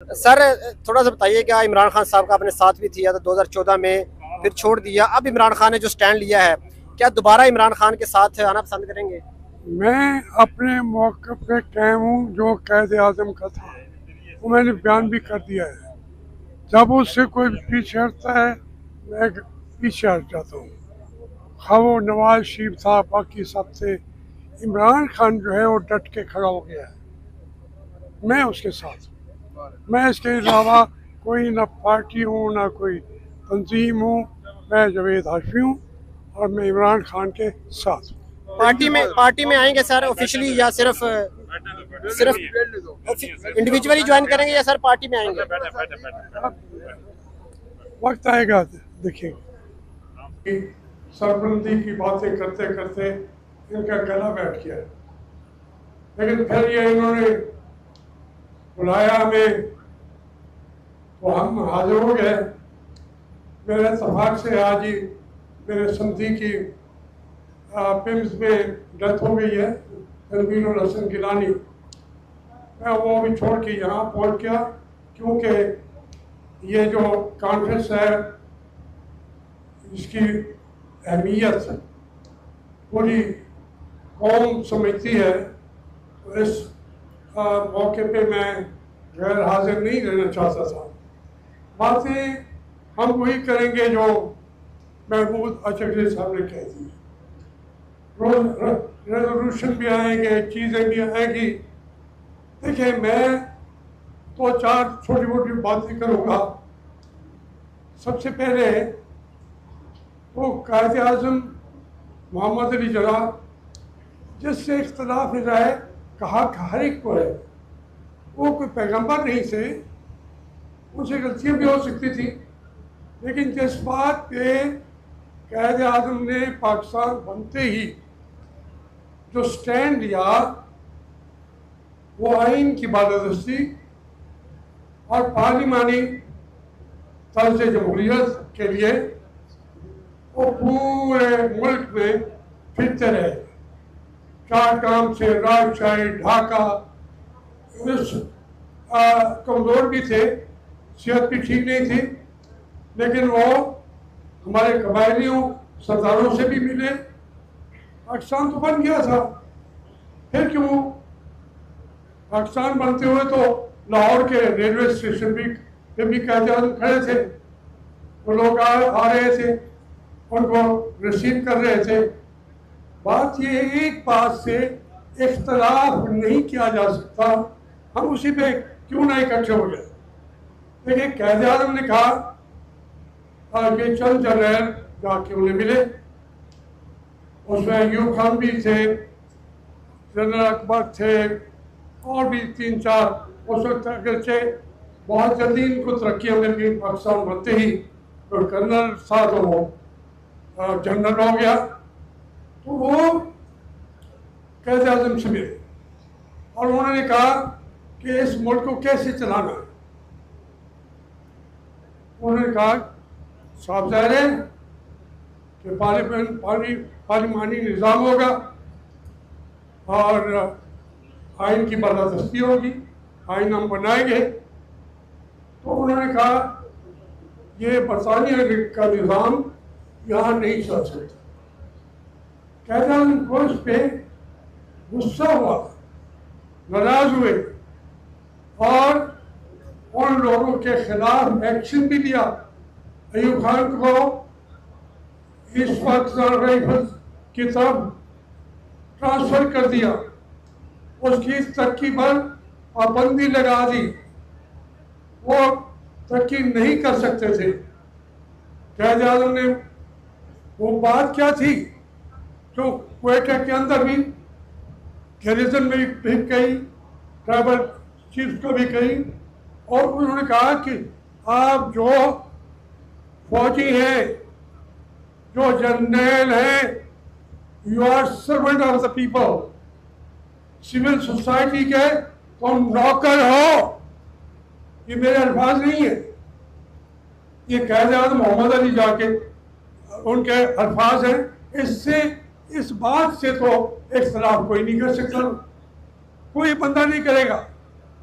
Sir, थोड़ा सा बताइए, क्या इमरान खान साहब का आपने साथ भी दिया था 2014 में, फिर छोड़ दिया, अब इमरान खान ने जो स्टैंड लिया है, क्या दोबारा इमरान खान के साथ आना पसंद करेंगे? मैं अपने मौके पे कायम हूँ। जो कैद आजम का था वो मैंने बयान भी कर दिया है। जब उससे कोई पीछे हटता है मैं पीछे हट जाता हूँ। हाँ, वो नवाज शरीफ था, बाकी सबसे इमरान खान जो है वो डट के खड़ा हो गया है। मैं उसके साथ हूँ। मैं इसके अलावा कोई ना पार्टी हूँ ना कोई तंजीम हूँ। मैं जावेद हाशमी हूँ और मैं इमरान खान के साथ हूँ। पार्टी में आएंगे सर ऑफिशियली, या सिर्फ सिर्फ इंडिविजुअली ज्वाइन करेंगे, या सर पार्टी में आएंगे? वक्त आएगा देखेंगे। सरबंदी की बातें करते करते इनका गला बैठ गया, लेकिन फिर ये इन्होंने बुलाया हमें तो हम हाजिर हो गए। मेरे इतफाक से आज ही मेरे समधी की पिम्स में डेथ हो गई है, तनवीर हसन गिलानी। मैं वो भी छोड़ के यहाँ पहुँच गया, क्योंकि ये जो कॉन्फ्रेंस है इसकी अहमियत पूरी कौम समझती है। तो इस मौके पे मैं गैर हाजिर नहीं रहना चाहता था। बातें हम वही करेंगे जो महमूद अचकरी साहब ने कह दी। रेजोल्यूशन भी आएंगे, चीज़ें भी आएंगी। देखिए, मैं तो चार छोटी मोटी बातें करूँगा। सबसे पहले तो कायद आज़म मोहम्मद अली जिन्ना, जिससे इख्तलाफ राय कहा हर एक को है, वो कोई पैगंबर नहीं थे, उनसे गलतियाँ भी हो सकती थी। लेकिन जिस बात पे कायद आज़म ने पाकिस्तान बनते ही जो स्टैंड लिया वो आइन की बालादस्ती और पार्लिमानी तर्ज जमहूरियत के लिए वो पूरे मुल्क में फिरते रहे। चारकाम से राजशाही, ढाका, कमज़ोर भी थे, सेहत भी ठीक नहीं थी, लेकिन वो हमारे कबायलियों सरदारों से भी मिले। पाकिस्तान तो बन गया था, फिर क्यों? पाकिस्तान बनते हुए तो लाहौर के रेलवे स्टेशन भी पे भी कायद आज़म खड़े थे। वो लोग आ रहे थे, उनको रिसीव कर रहे थे। बात ये, एक बात से इख्तलाफ नहीं किया जा सकता, हम उसी पे क्यों ना इकट्ठे हो गए। देखिए, कायद आज़म ने कहा कि चंद जनरल जाके उन्हें मिले। उसमें अयूब खान भी थे, जनरल अकबर थे, और भी तीन चार। उस वक्त अगरचे बहुत जल्दी इनको तरक्की मिल गई, पाकिस्तान बनते ही तो कर्नल था तो वो जनरल हो गया। तो वो कायद आज़म से मिले और उन्होंने कहा कि इस मुल्क को कैसे चलाना है। उन्होंने कहा साफ ज़ाहिर है कि पार्लिमानी निज़ाम होगा और आइन की बालादस्ती होगी, आइन हम बनाएंगे। तो उन्होंने कहा ये बरतानिया का निज़ाम यहाँ नहीं चल सकता। कायद आज़म को इस पे गुस्सा हुआ, नाराज हुए और उन लोगों के खिलाफ एक्शन भी लिया। अयूब खान को इस पाकिस्तान राइफल्स की तरफ ट्रांसफर कर दिया, उसकी तरक्की पर पाबंदी लगा दी, वो तरक्की नहीं कर सकते थे। कायद आज़म ने वो बात क्या थी जो क्वेटा के अंदर भी गैरिजन में भी कही, ट्राइबल चीफ को भी कही, और उन्होंने कहा कि आप जो फौजी हैं, जो जर्नल हैं, you are servant of the people. Civil society के तुम नौकर हो। ये मेरे अल्फाज नहीं है, ये कायद आज़म मोहम्मद अली जाके उनके अल्फाज हैं। इससे इस बात से तो इख्तलाफ कोई नहीं कर सकता, कोई बंदा नहीं करेगा।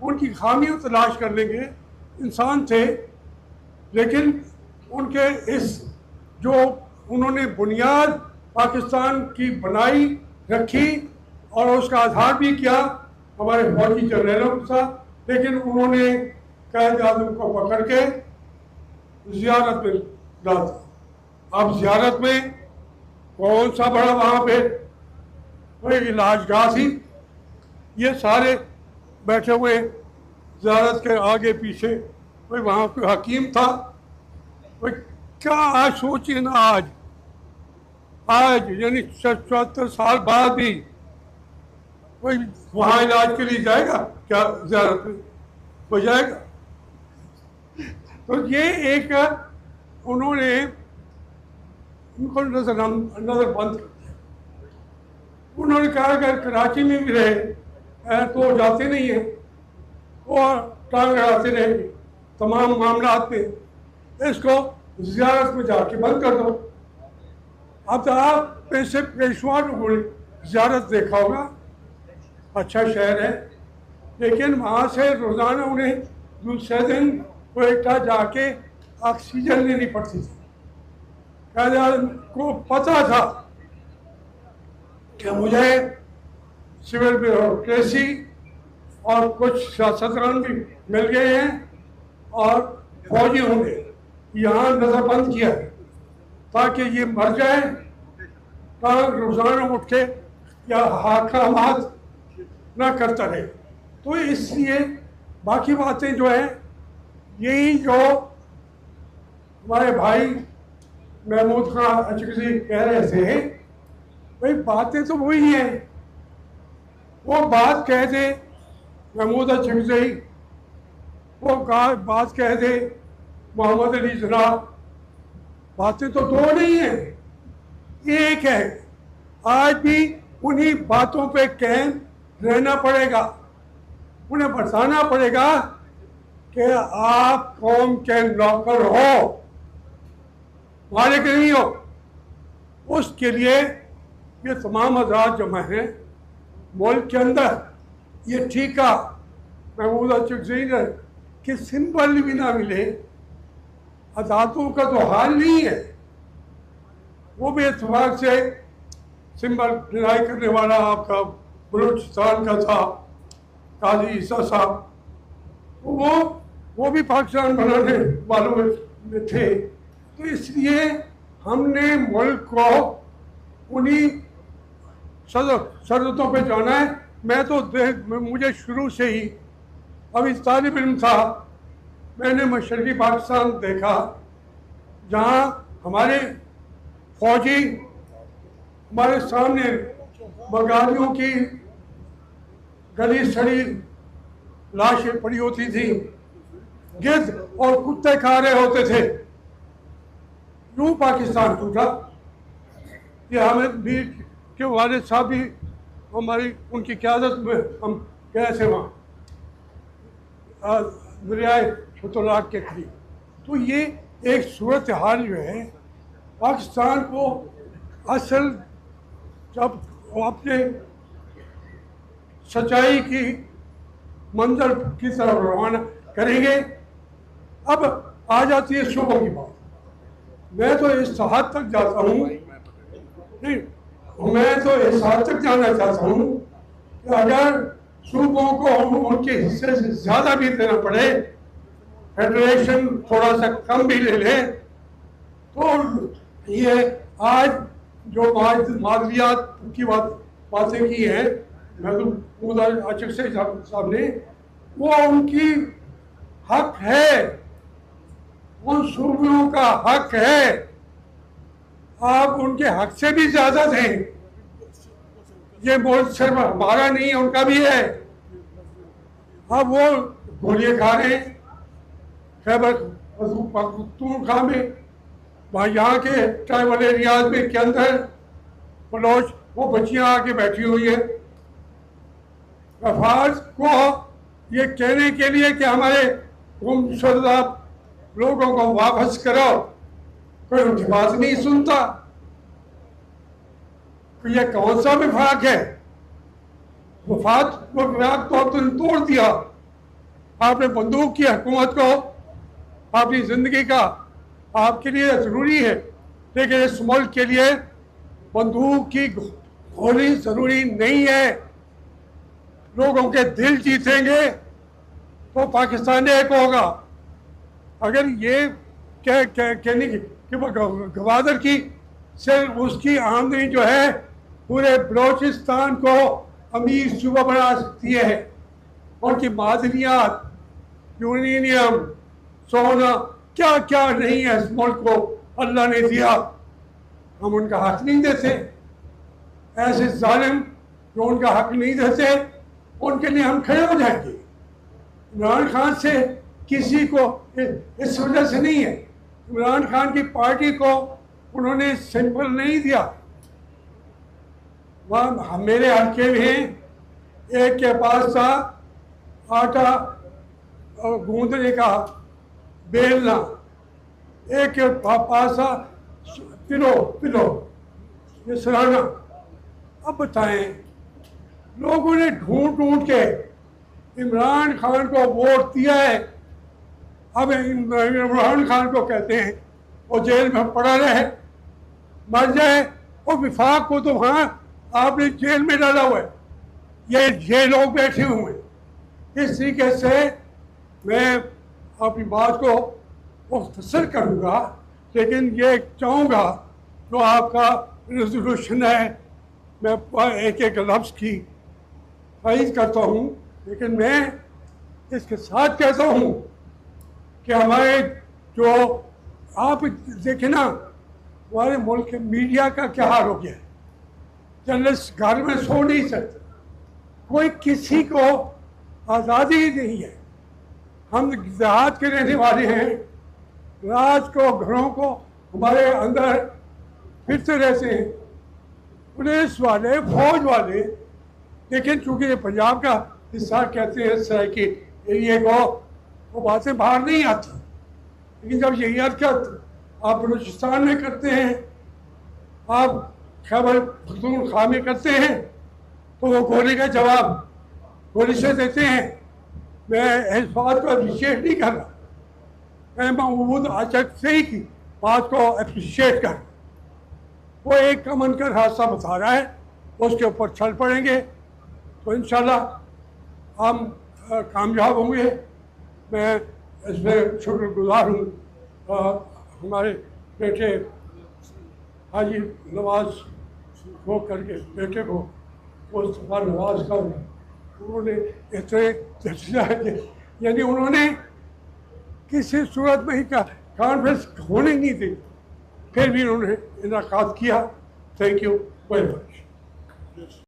उनकी खामियां तलाश कर लेंगे इंसान थे, लेकिन उनके इस जो उन्होंने बुनियाद पाकिस्तान की बनाई रखी और उसका आधार भी किया हमारे फौजी जनरलों के साथ, लेकिन उन्होंने कायद आज़म को पकड़ के जियारत में डाला। अब जियारत में कौन सा बड़ा वहाँ पे वही इलाजगाह थी, ये सारे बैठे हुए जियारत के आगे पीछे, वही वहाँ कोई हकीम था। वही क्या आज सोचिए ना, आज यानी 74 साल बाद भी कोई वहाँ इलाज के लिए जाएगा क्या? जियारत में हो जाएगा? तो ये एक उन्होंने उनको नजर बंद कर दिया। उन्होंने कहा अगर कराची में भी रहे तो जाते नहीं है, और टांग अड़ाते रहेंगे तमाम मामला में, इसको जियारत में जाके बंद कर दो। अब तो आप पैसे पेशवा लोगों ने जियारत देखा होगा, अच्छा शहर है, लेकिन वहाँ से रोज़ाना उन्हें दूसरे दिन कोयटा जाके ऑक्सीजन लेनी पड़ती थी। को पता था कि मुझे सिविल ब्यूरोक्रेसी और कुछ सियासतदान भी मिल गए हैं और फौजी होंगे, यहाँ नजरबंद किया ताकि ये मर जाए, रोजाना उठ के या हाकामात ना करता रहे। तो इसलिए बाकी बातें जो है, यही जो हमारे भाई महमूद खान अचकज़ई कह रहे थे, भाई बातें तो वही हैं। वो बात कह दे महमूद अचकज़ई, वो बात कह दे मोहम्मद अली जना, बातें तो दो नहीं है, एक है। आज भी उन्हीं बातों पे कायम रहना पड़ेगा, उन्हें बताना पड़ेगा कि आप कौम के नौकर हो, मालिक नहीं हो। उसके लिए ये तमाम हजरात जमा हैं मुल्क के अंदर। ये ठीक है महमूद अचकज़ई ने कि सिंबल भी ना मिले, अदालतों का तो हाल नहीं है। वो भी इत्तेफाक से सिंबल डिनाई करने वाला आपका बलूचिस्तान का था काजी ईसा साहब, वो भी पाकिस्तान बनाने वालों में थे। तो इसलिए हमने मुल्क को उन्हीं शर्तों पे जाना है। मैं तो मुझे शुरू से ही, अभी तालिब इल्म था, मैंने मशरक़ी पाकिस्तान देखा जहाँ हमारे फौजी हमारे सामने बंगालियों की गली सड़ी लाशें पड़ी होती थी, गिद्ध और कुत्ते खा रहे होते थे। यूँ पाकिस्तान टूटा। ये हमें भी के वालिद साहब भी हमारी उनकी क़यादत में हम गए थे वहाँ दरियाए फतुल्लाह के करीब। तो ये एक सूरत हाल जो है पाकिस्तान को असल जब अपने सच्चाई की मंजर की तरफ रवाना करेंगे। अब आ जाती है शोबों की बात। मैं तो इस हद तक जाता हूँ, नहीं मैं तो इस हद तक जाना चाहता हूँ कि अगर सूबों को उनके हिस्से से ज़्यादा भी देना पड़े, फेडरेशन थोड़ा सा कम भी ले ले, तो ये आज जो मादवियात की बातें की हैं महमूद अचकज़ई साहब ने, वो उनकी हक है, उन सूबियों का हक है। आप उनके हक से भी ज़्यादा दें। ये मुल्क सिर्फ हमारा नहीं है, उनका भी है। अब वो गोलियाँ खा रहे हैं खैबर पख्तूनख्वा में, वहाँ यहाँ के ट्राइबल एरियाज में के अंदर बलोच, वो बच्चियाँ आके बैठी हुई है अफवाज को ये कहने के लिए कि हमारे गुमशुदा लोगों को वापस करो, कोई उनकी बात नहीं सुनता। तो ये कौन सा विभाग है? वो विभाग तो आपने तोड़ दिया। आपने बंदूक की हुकूमत को अपनी ज़िंदगी का आपके लिए ज़रूरी है, लेकिन इस मुल्क के लिए बंदूक की गोली ज़रूरी नहीं है। लोगों के दिल जीतेंगे तो पाकिस्तान एक होगा। अगर ये कहने की कि गवादर की सिर्फ उसकी आमदनी जो है पूरे बलोचिस्तान को अमीर सूबा बना सकती है, उनकी मादनियात, यूरेनियम, सोना, क्या क्या नहीं है इस मुल्क को अल्लाह ने दिया, हम उनका हक नहीं देते। ऐसे जालिम जो उनका हक नहीं देते उनके लिए हम खड़े हो जाएंगे। इमरान खान से किसी को इस वजह से नहीं है, इमरान खान की पार्टी को उन्होंने सिंपल नहीं दिया। वहाँ मेरे हल्के में एक के पास था आटा गूंदने का बेलना, एक के पास था पिलो ये सराहना। अब बताएं, लोगों ने ढूंढ के इमरान खान को वोट दिया है। अब इमरान खान को कहते हैं वो जेल में पड़ा रहे, मर जाए, और विफाक को तो वहाँ आपने जेल में डाला हुआ है, ये लोग बैठे हुए हैं। इस तरीके से मैं अपनी बात को मुख्तसर करूँगा, लेकिन ये चाहूँगा जो आपका रेजोल्यूशन है, मैं एक एक लफ्ज़ की तारीफ करता हूँ, लेकिन मैं इसके साथ कहता हूँ कि हमारे जो आप देखें ना, हमारे मुल्क के मीडिया का क्या हाल हो गया है। जर्नलिस्ट घर में सो नहीं सकते, कोई किसी को आज़ादी ही नहीं है। हम देहात के रहने वाले हैं, रात को घरों को हमारे अंदर फिरते रहते हैं पुलिस वाले, फौज वाले, लेकिन चूंकि ये पंजाब का हिस्सा कहते हैं सराइकी एरिया को, वो बातें बाहर नहीं आती। लेकिन जब यही हरकत आप बलूचिस्तान में करते हैं, आप खैबर पख्तूनख्वा में करते हैं, तो वो गोली का जवाब गोली से देते हैं। मैं इस बात को अप्रिशिएट नहीं कर रहा, मैं महमूद आचक से ही की बात को अप्रिशिएट कर, वो एक अमन का रास्ता बता रहा है, उसके ऊपर चल पड़ेंगे तो इंशाल्लाह हम कामयाब होंगे। मैं इसमें शुक्रगुजार हूँ हमारे बेटे हाजी नवाज को करके बेटे को मुस्तफा नवाज का, उन्होंने इतने यानी उन्होंने किसी सूरत में ही कॉन्फ्रेंस होने नहीं दी, फिर भी उन्होंने इनाकात किया। Thank you very much.